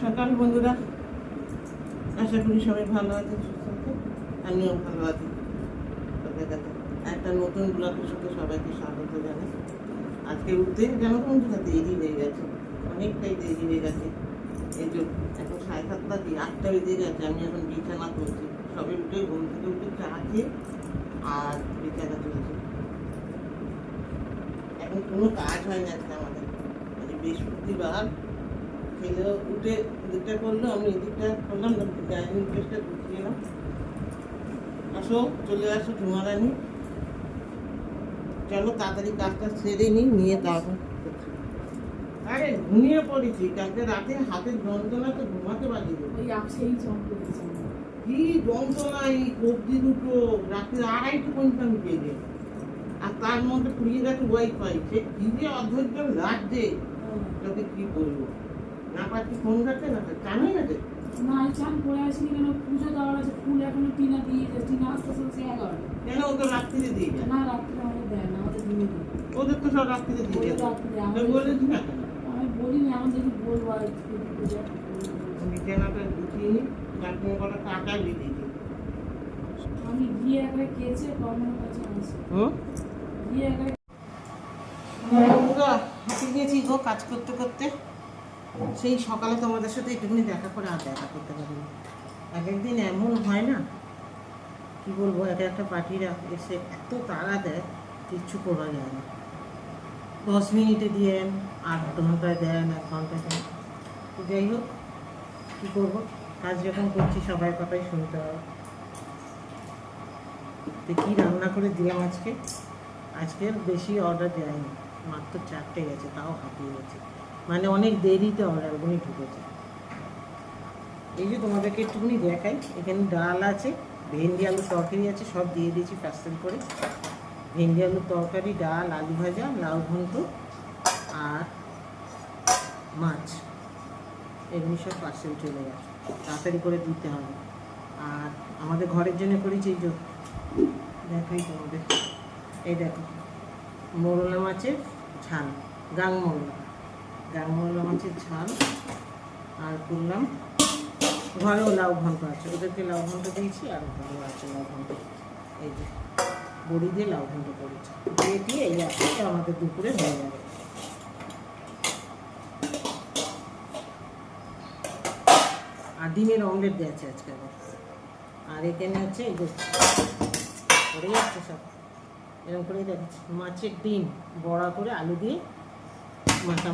সকাল বন্ধুরা, আশা করি সবাই ভালো আছে, সুস্থ আছে। আমিও ভালো আছি। তাদের কাছে একটা নতুন ব্লগের সাথে সবাইকে স্বাগত জানাই। আজকে উঠতে যেন বন্ধুরা দেরি হয়ে গেছে, অনেকটাই দেরি হয়ে গেছে। এই যে এখন 7:30 কি 8টা বেজে গেছে। আমি এখন বিছানা করছি, সবে উঠে ঘুম থেকে উঠে চা খেয়ে আর বিছানা তুলছি। এখন কোনো কাজ হয় না আজকে আমাদের, বৃহস্পতিবার। খেলেও উঠে এদিকটা করলো, আমি এদিকটা করলাম, ডাইনিং টেস্টটা গুছিয়ে এলাম। আসো, চলে আসো ঝুমারানি। চলো তাড়াতাড়ি কাজটা সেরে নিয়ে তারপর। আরে ঘুমিয়ে পড়েছি, কালকে রাতে হাতের যন্ত্রণা তো ঘুমাতে পারি। কি যন্ত্রণা, এই কবজি দুটো রাত্রে 2:30 পর্যন্ত আমি পেয়ে, আর তার মধ্যে পুড়িয়ে গেছে ওয়াইফাই। সে কি যে অধৈর্য লাগছে, তোকে কি বলবো। না পাচ্ছি ফোন ঘাটতে, না জানোই না যে না চান করে আসিনি কেন, পুজো দেওয়ার আছে, ফুল এখনো টিনা দিয়ে যায়, টিনা আসতে আসতে 11। কেন ওকে রাত্রিতে দিয়ে যায়? না রাত্রে আমাদের দেয় না, আমাদের দিনে দেয়। ওদের তো সব রাত্রিতে দিয়ে যায়। বলেছি না কেন? আমি বলিনি, আমি যদি বলবো আর বিছানাটা গুছিয়ে নি, তারপরে কটা কাটা দিয়ে দিই। আমি গিয়ে একবার কেচে কর্মের কাছে আসি, গিয়ে একবার হাঁপিয়ে গেছি গো কাজ করতে করতে। সেই সকালে তোমাদের সাথে একটুখানি দেখা করে আর দেখা করতে পারিনি। এক একদিন এমন হয় না, কি বলবো, একটা পার্টিরা এসে এত তাড়া দেয়, কিচ্ছু করা যায় না। 10 মিনিটে দিয়ে 8 ঘন্টায় দেন, 1 ঘন্টায় দেন। তো যাই হোক, কী করবো, কাজ যখন করছি সবাই কথাই শুনতে হবে। তো কী রান্না করে দিলাম আজকে? আজকের বেশি অর্ডার দেয়নি, মাত্র 4টে গেছে, তাও হাঁপিয়ে গেছে। মানে অনেক দেরিতে অর্ডারগুলি ঢুকেছে। এই যে তোমাদেরকে একটুখানি দেখাই, এখানে ডাল আছে, ভেন্ডি আলু তরকারি আছে, সব দিয়ে দিয়েছি পার্সেল করে। ভেন্ডি আলুর তরকারি, ডাল, আলু ভাজা, লাউ ঘন্ট আর মাছ, এমনি সব পার্সেল চলে গেছে। তাড়াতাড়ি করে দিতে হবে। আর আমাদের ঘরের জন্য করেছি, এই যে দেখাই তোমাদের, এই দেখো মোরলা মাছের ঝাল, গাংমোরলা মাছের ঝাল। আর করলাম ঘরেও লাউ ঘন্ট আছে, ওদেরকে লাউ ঘন্ট দিয়েছি, আর ঘরেও আছে লাউ ঘন্ট। এই যে বড়ি দিয়ে লাউ ঘন্ট করেছি, দিয়ে এই আজকে আমাদের দুপুরে হয়ে যাবে। আর ডিমের অমলেট দিয়েছে আজকে আবার। আর এখানে হচ্ছে এই যে পড়ে যাচ্ছে সব, এরকম করে দেখাচ্ছি, মাছের ডিম বড়া করে আলু দিয়ে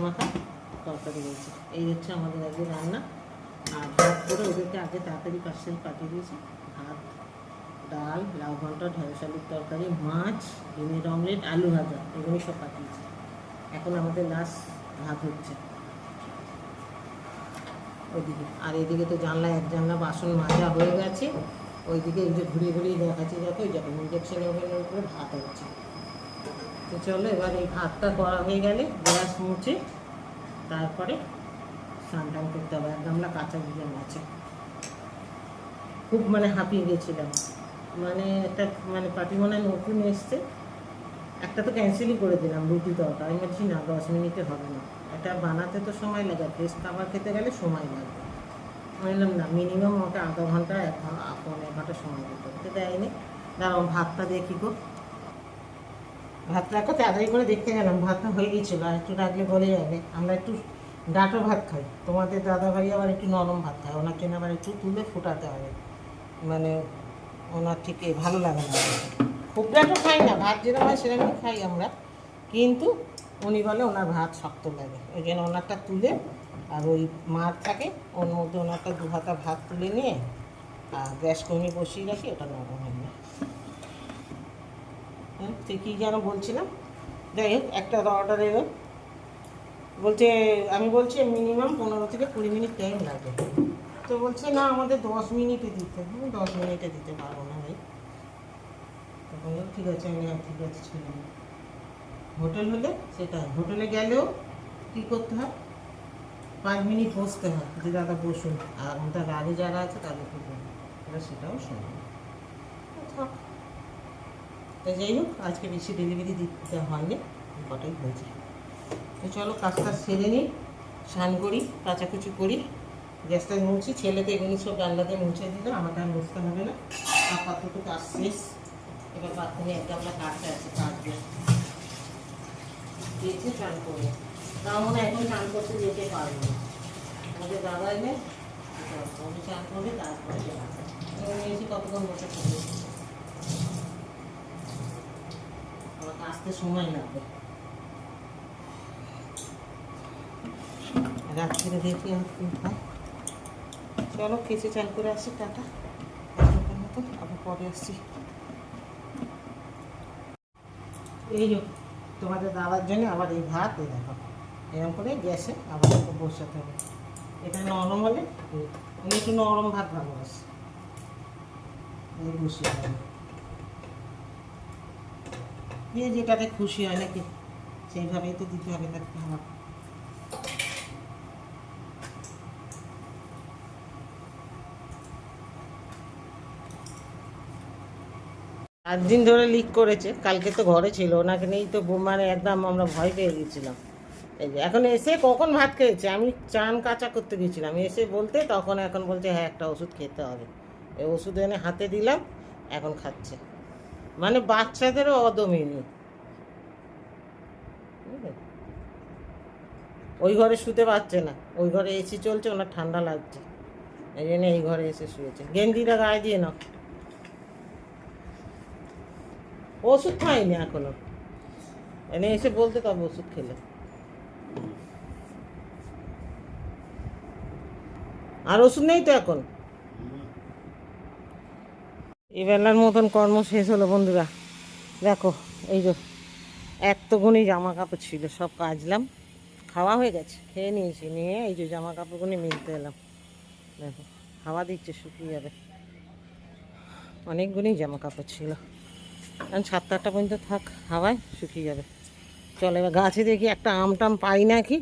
মাখা তরকারি রয়েছে। এই হচ্ছে আমাদের আগে রান্না। আর ভাত করে ওদেরকে আগে তাড়াতাড়ি পার্সেল পাঠিয়ে দিয়েছি। ভাত, ডাল, লাউ ঘন্টা, ঢেঁড়স আলুর তরকারি, মাছ, ডিমের অমলেট, আলু ভাজা, এগুলো সব পাঠিয়েছি। এখন আমাদের লাস্ট ভাত হচ্ছে ওইদিকে। আর এইদিকে তো এক জানলা বাসন মাজা হয়ে গেছে। ওইদিকে এই যে ঘুরিয়ে দেখাচ্ছি, দেখো ওই যখন ইঞ্জেকশন ওভেনের উপরে ভাত হচ্ছে। তো চলো, এবার এই ভাতটা করা হয়ে গেলে গ্যাস মুছে তারপরে স্নান টান করতে হবে। 1 গামলা কাঁচা ভিজা আছে। খুব হাঁপিয়ে গেছিলাম। একটা পার্টি মনে হয় নতুন এসছে, একটা তো ক্যান্সেলই করে দিলাম, রুটি তরকারি। আমি বলছি না, 10 মিনিটে হবে না, এটা বানাতে তো সময় লাগে, ফ্রেশ খাবার খেতে গেলে সময় লাগবে। বললাম না, মিনিমাম আমাকে আধা ঘন্টা 1 ঘন্টা সময় দিতে হতে দেয়নি। দাঁড়াও ভাতটা দেখি গো, ভাতটা একটা তাড়াতাড়ি করে দেখতে গেলাম, ভাতটা হয়ে গেছিলো, আর একটু রাখলে গলে যাবে। আমরা একটু ডাঁটো ভাত খাই, তোমাদের দাদাভাই আবার একটু নরম ভাত খায়, ওনার জন্য আবার একটু তুলে ফোটাতে হবে। ওনার ঠিক ভালো লাগে না। খুব ডাঁটো খাই না, ভাত যেরকম হয় সেরকমই খাই আমরা, কিন্তু উনি বলে ওনার ভাত শক্ত লাগে, ওই জন্য ওনারটা তুলে, আর ওই মাছটাকে ওর মধ্যে ওনারটা 2 হাতা ভাত তুলে নিয়ে আর গ্যাস কমিয়ে বসিয়ে রাখি, ওটা নরম হয়ে যায়। হ্যাঁ, তুই কী যেন বলছিলাম। যাই হোক, একটা অর্ডার এলো, বলছে, আমি বলছি মিনিমাম 15 থেকে 20 মিনিট টাইম লাগে। তো বলছে না, আমাদের 10 মিনিটে দিতে। 10 মিনিটে দিতে পারবো না ভাই। তখন ঠিক আছে, আমি ঠিক আছে ছিল। হোটেল হলে সেটা, হোটেলে গেলেও কী করতে হয়, 5 মিনিট বসতে হয়, যে দাদা বসুন, আর তার আগে যারা আছে তাদেরকে বলুন, এবার সেটাও শুনুন। তো যাই হোক, আজকে বেশি ডেলিভারি দিতে হয়নি, কটাই হয়েছে। তো চলো কাজটা সেরে নিই, স্নান করি, কাচাকুচি করি, গ্যাসটা মুছি, ছেলে তো এগুলি সব গামলাতে মুছে দিল, আমাকে আর মুছতে হবে না। আপাতত কাজ শেষ। এবার বাথরুমে এক গামলা কাটতে আছে, কাটবে দিয়েছে চান করে। তাও মনে হয় এখন চান করতে যেতে পারবো না, ওদের দাদা এলে আমি চান করবে তারপরে নিয়েছি কতক্ষণ বসে থাকবে, আমাকে আসতে সময় লাগবে। রাত্রিরে দেখি আর কি হয়। চলো খেতে চান করে আসি, টাটা। মতো আবার পরে আসছি। এই যে তোমাদের দাদার জন্য আবার এই ভাত, এই দেখো এরকম করে গ্যাসে আবার একটু বসাতে হবে। এটা নরম হলে আমি একটু নরম ভাত ভালোবাসি, এই বসিয়ে হবে। যে যেটাতে খুশি হয় নাকি সেইভাবেই তো দিতে হবে তার খাবার। 8 দিন ধরে লিক করেছে, কালকে তো ঘরে ছিল, ওনাকে নেই তো মানে একদম আমরা ভয় পেয়ে গেছিলাম। এই যে এখন এসে কখন ভাত খেয়েছে, আমি চান কাঁচা করতে গেছিলাম, এসে বলতে তখন এখন বলছে হ্যাঁ একটা ওষুধ খেতে হবে। এই ওষুধ এনে হাতে দিলাম, এখন খাচ্ছে। মানে বাচ্চাদেরও অদমিনী। ওই ঘরে শুতে পারছে না, ওই ঘরে এসি চলছে, ওনার ঠান্ডা লাগছে, এই জন্য এই ঘরে এসে শুয়েছে। গেঞ্জিটা গায়ে দিয়ে নাও। ওষুধ খাইনি এখনো, এনে এসে বলতে তবে ওষুধ খেলে। আর ওষুধ নেই তো এখন। এবেলার মতন কর্ম শেষ হলো বন্ধুরা। দেখো এই যে এতগুনি জামা কাপড় ছিল, সব কাচলাম, খাওয়া হয়ে গেছে, খেয়ে নিয়েছি, নিয়ে এই যে জামা কাপড়গুনি মিলতে এলাম। দেখো হাওয়া দিচ্ছে, শুকিয়ে যাবে। অনেকগুলি জামা কাপড় ছিল, কারণ 7-8টা পর্যন্ত থাক, হাওয়ায় শুকিয়ে যাবে। চলো এবার গাছে দেখি একটা আম টাম পাই নাকি।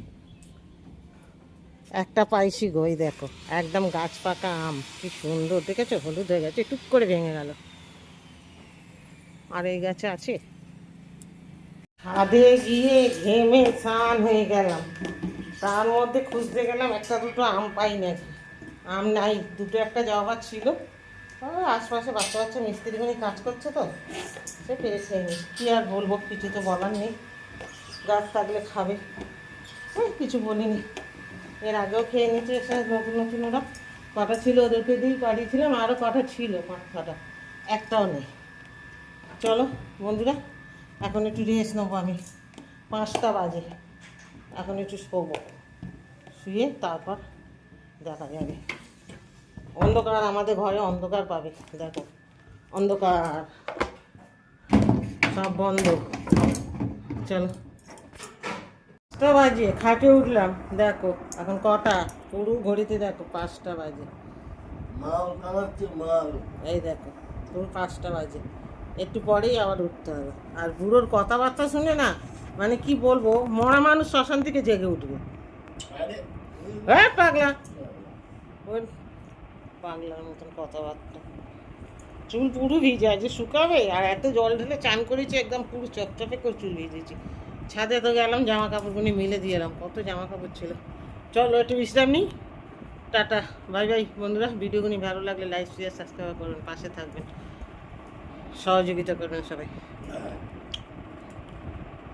একটা পাইছি গো, এই দেখো একদম গাছ পাকা আম, কি সুন্দর দেখেছো, হলুদ হয়ে গেছে, টুক করে ভেঙে গেল। আর এই গাছে আছে। ছাদে গিয়ে ঘেমে স্নান হয়ে গেলাম, তার মধ্যে খুঁজতে গেলাম একটা দুটো আম পাই নাকি। আম নাই, দুটো একটা জবা ছিল, আশপাশে বাচ্চা বাচ্চা মিস্ত্রিগুলি কাজ করছে তো, সে পেরেছে নি। কী আর বলবো, কিছু তো বলার নেই, গাছ থাকলে খাবে, কিছু বলিনি। এর আগেও খেয়ে নিচ্ছে এসে নতুন নতুন, ওরা কটা ছিল ওদেরকে দিয়েই পাঠিয়েছিলাম, আরও কটা ছিল 5-6টা, একটাও নেই। চলো বন্ধুরা, এখন একটু রেস্ট নেবো আমি, 5টা বাজে, এখন একটু শোবো, শুয়ে তারপর দেখা যাবে। অন্ধকার, আমাদের ঘরে অন্ধকার পাবে, দেখো অন্ধকার, সব বন্ধ। চলো 5টা বাজে, খাটে উঠলাম, দেখো এখন কটা, পুরো ঘড়িতে দেখো 5টা বাজে, এই দেখো পুরো 5টা বাজে, একটু পরেই আবার উঠতে হবে। আর বুড়োর কথাবার্তা শুনে না, মানে কি বলবো, মরা মানুষ শ্মশান থেকে জেগে উঠবে। হ্যাঁ পাগলা, ওই পাগলার মতন কথাবার্তা। চুল পুরো ভিজা, যে শুকাবে, আর এত জল ঢেলে চান করেছি, একদম পুরো চপচপে করে চুল ভিজেছি। ছাদে তো গেলাম, জামা কাপড়গুলি মিলে দিয়ে এলাম, কত জামা কাপড় ছিল। চলো একটু বিশ্রাম নিই, টাটা, বাই বাই বন্ধুরা। ভিডিওগুলি ভালো লাগলে লাইক শেয়ার সাবস্ক্রাইব করুন, পাশে থাকবেন, সহযোগিতা করবেন সবাই।